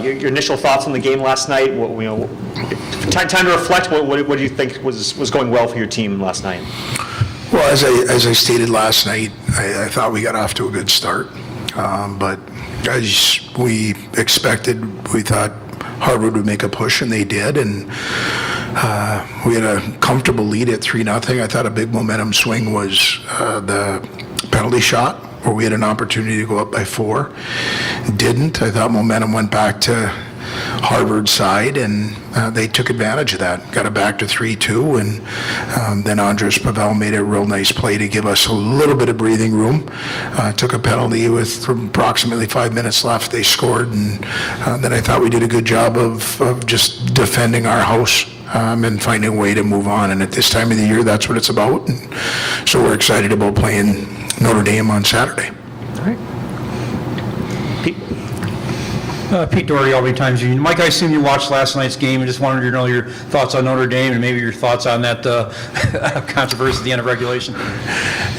your initial thoughts on the game last night. Time to reflect. What do you think was going well for your team last night? Well, as I stated last night, I thought we got off to a good start, but as we expected, we thought Harvard would make a push, and they did, and we had a comfortable lead at 3-0. I thought a big momentum swing was the penalty shot, where we had an opportunity to go up by 4. Didn't. I thought momentum went back to Harvard's side, and they took advantage of that. Got it back to 3-2, and then Andres Pavel made a real nice play to give us a little bit of breathing room. Took a penalty with approximately 5 minutes left. They scored, and then I thought we did a good job of just defending our house and finding a way to move on. And at this time of the year, that's what it's about. And so we're excited about playing Notre Dame on Saturday. All right. Pete? Pete Doherty, Albany Times-Union. Mike, I assume you watched last night's game and just wanted to know your thoughts on Notre Dame and maybe your thoughts on that controversy at the end of regulation.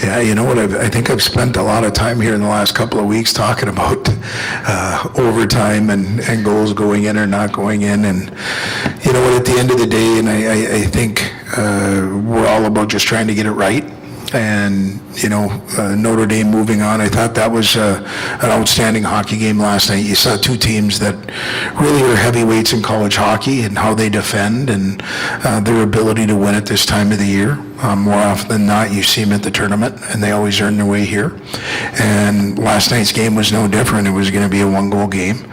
Yeah, you know what? I think I've spent a lot of time here in the last couple of weeks talking about overtime and goals going in or not going in. And you know what? At the end of the day, and I think we're all about just trying to get it right. And, you know, Notre Dame moving on, I thought that was an outstanding hockey game last night. You saw two teams that really are heavyweights in college hockey and how they defend and their ability to win at this time of the year. More often than not, you see them at the tournament, and they always earn their way here. And last night's game was no different. It was going to be a one-goal game.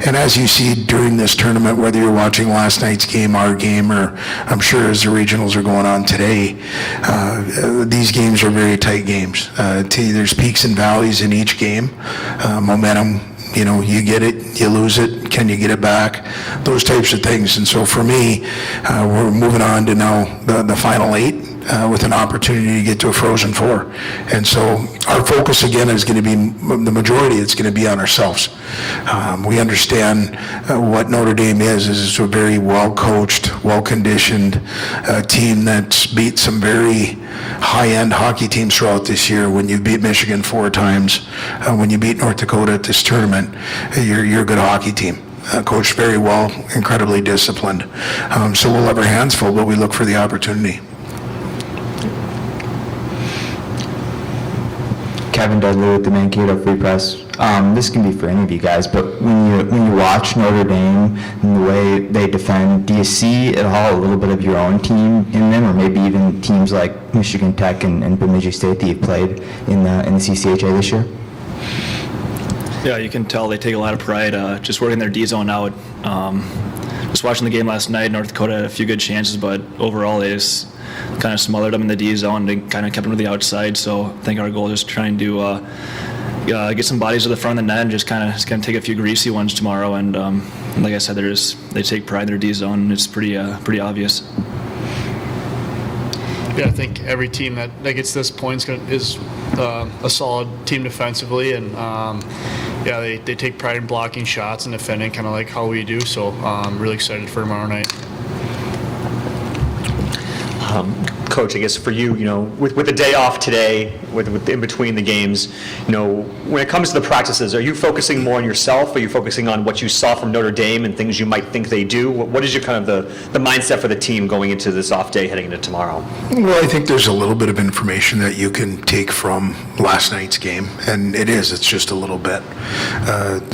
And as you see during this tournament, whether you're watching last night's game, our game, or I'm sure as the regionals are going on today, these games are very tight games. There's peaks and valleys in each game. Momentum, you know, you get it, you lose it, can you get it back? Those types of things. And so for me, we're moving on to now the final 8 with an opportunity to get to a Frozen Four. And so our focus again is going to be, the majority, it's going to be on ourselves. We understand what Notre Dame is it's a very well-coached, well-conditioned team that's beat some very high-end hockey teams throughout this year. When you beat Michigan 4 times, when you beat North Dakota at this tournament, you're a good hockey team. Coached very well, incredibly disciplined. So we'll have our hands full, but we look for the opportunity. Kevin Dudley with the Mankato Free Press. This can be for any of you guys, but when you watch Notre Dame and the way they defend, do you see at all a little bit of your own team in them, or maybe even teams like Michigan Tech and Bemidji State that you've played in the CCHA this year? Yeah, you can tell they take a lot of pride just working their D zone out. Just watching the game last night, North Dakota had a few good chances, but overall they just kind of smothered them in the D zone and kind of kept them to the outside. So I think our goal is just trying to get some bodies to the front of the net and just kind of take a few greasy ones tomorrow. And like I said, they take pride in their D zone, and it's pretty obvious. Yeah, I think every team that gets this point is a solid team defensively, and yeah, they take pride in blocking shots and defending, kind of like how we do. So I'm really excited for tomorrow night. Coach, I guess for you, you know, with the day off today, with in between the games, you know, when it comes to the practices, are you focusing more on yourself? Are you focusing on what you saw from Notre Dame and things you might think they do? What is your kind of the mindset for the team going into this off day, heading into tomorrow? Well, I think there's a little bit of information that you can take from last night's game, and it's just a little bit.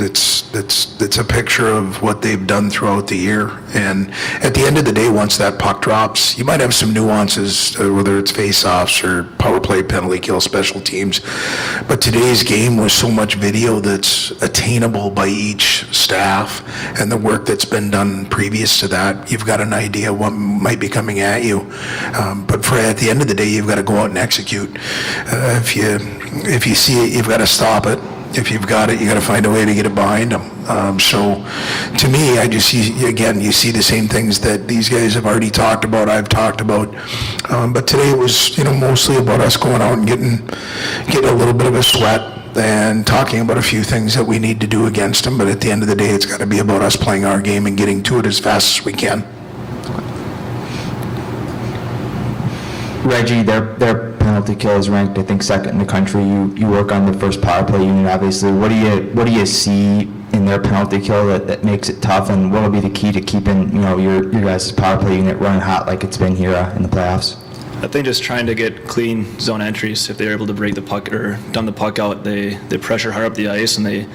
It's a picture of what they've done throughout the year, and at the end of the day, once that puck drops, you might have some nuances, whether it's face-offs or power play, penalty kill, special teams. But today's game was so much video that's attainable by each staff, and the work that's been done previous to that, you've got an idea what might be coming at you. But at the end of the day, you've got to go out and execute. If you see it, you've got to stop it. If you've got it, you got to find a way to get it behind them. So to me, I just see, again, you see the same things that these guys have already talked about, I've talked about. But today it was, you know, mostly about us going out and getting a little bit of a sweat and talking about a few things that we need to do against them. But at the end of the day, it's got to be about us playing our game and getting to it as fast as we can. Reggie, their penalty kill is ranked, I think, second in the country. You work on the first power play unit, obviously. What do you see in in their penalty kill that makes it tough, and what will be the key to keeping, your guys' power play unit running hot like it's been here in the playoffs? I think just trying to get clean zone entries. If they're able to break the puck or dump the puck out, they pressure hard up the ice, and they're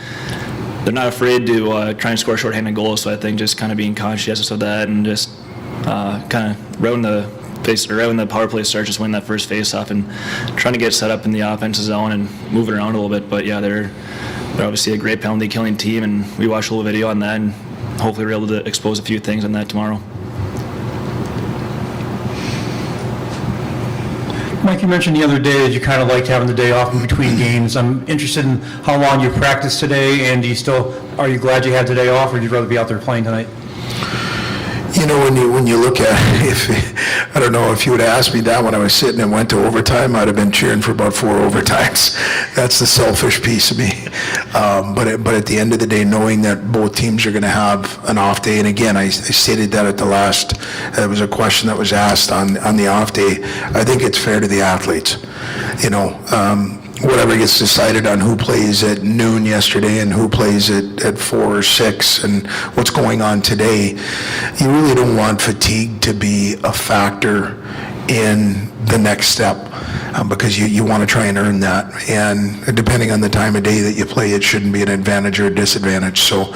not afraid to try and score shorthanded goals. So I think just kind of being conscious of that and just kind of right when the power play starts, just win that first face-off and trying to get set up in the offensive zone and move it around a little bit. But yeah, they're obviously a great penalty killing team, and we watched a little video on that, and hopefully we're able to expose a few things on that tomorrow. Mike, you mentioned the other day that you kind of liked having the day off in between games. I'm interested in how long you practiced today, and are you glad you had the day off, or would you rather be out there playing tonight? When you look at, I don't know, if you would have asked me that when I was sitting and went to overtime, I'd have been cheering for about 4 overtimes. That's the selfish piece of me. But at the end of the day, knowing that both teams are going to have an off day, and again, I stated that at the last, it was a question that was asked on the off day. I think it's fair to the athletes. Whatever gets decided on who plays at noon yesterday and who plays at 4 or 6 and what's going on today, you really don't want fatigue to be a factor in the next step because you want to try and earn that. And depending on the time of day that you play, it shouldn't be an advantage or a disadvantage. So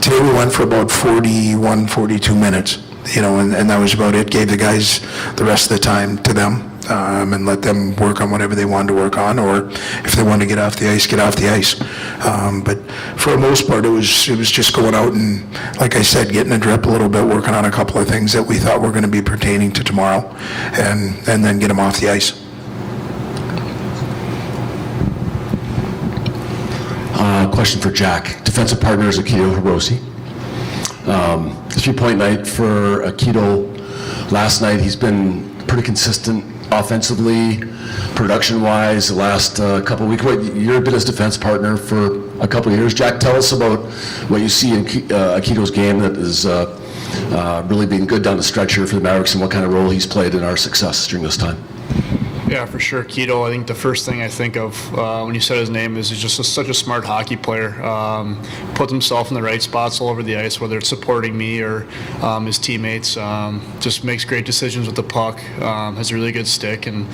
today we went for about 41, 42 minutes, and that was about it. Gave the guys the rest of the time to them. And let them work on whatever they wanted to work on, or if they wanted to get off the ice, get off the ice. But for the most part, it was just going out and, like I said, getting a drip a little bit, working on a couple of things that we thought were going to be pertaining to tomorrow, and then get them off the ice. Question for Jack. Defensive partner is Akito Hiroshi. 3-point night for Akito. Last night, he's been pretty consistent offensively, production-wise, the last couple of weeks. You've been his defense partner for a couple of years. Jack, tell us about what you see in Akito's game that is really being good down the stretch here for the Mavericks, and what kind of role he's played in our success during this time. Yeah, for sure. Keto, I think the first thing I think of when you said his name is he's just such a smart hockey player. Puts himself in the right spots all over the ice, whether it's supporting me or his teammates. Just makes great decisions with the puck. Has a really good stick, and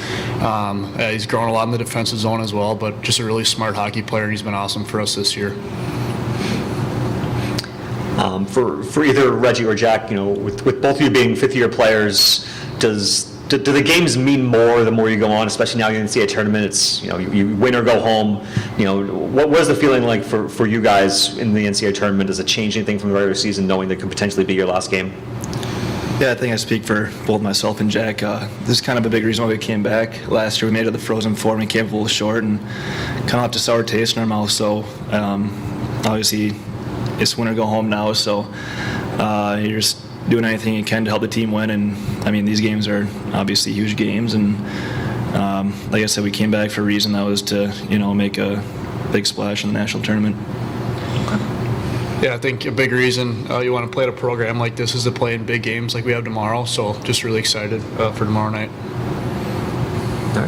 he's grown a lot in the defensive zone as well, but just a really smart hockey player, and he's been awesome for us this year. For either Reggie or Jack, with both of you being fifth-year players, do the games mean more the more you go on, especially now in the NCAA tournament? It's, you win or go home. What is the feeling like for you guys in the NCAA tournament? Does it change anything from the regular season, knowing that could potentially be your last game? Yeah, I think I speak for both myself and Jack. This is kind of a big reason why we came back. Last year we made it to the Frozen Four and we came up a little short and kind of left a sour taste in our mouth. So obviously it's win or go home now. So you're just doing anything you can to help the team win. And I mean, these games are obviously huge games. And like I said, we came back for a reason. That was to make a big splash in the national tournament. Yeah, I think a big reason you want to play at a program like this is to play in big games like we have tomorrow. So just really excited for tomorrow night.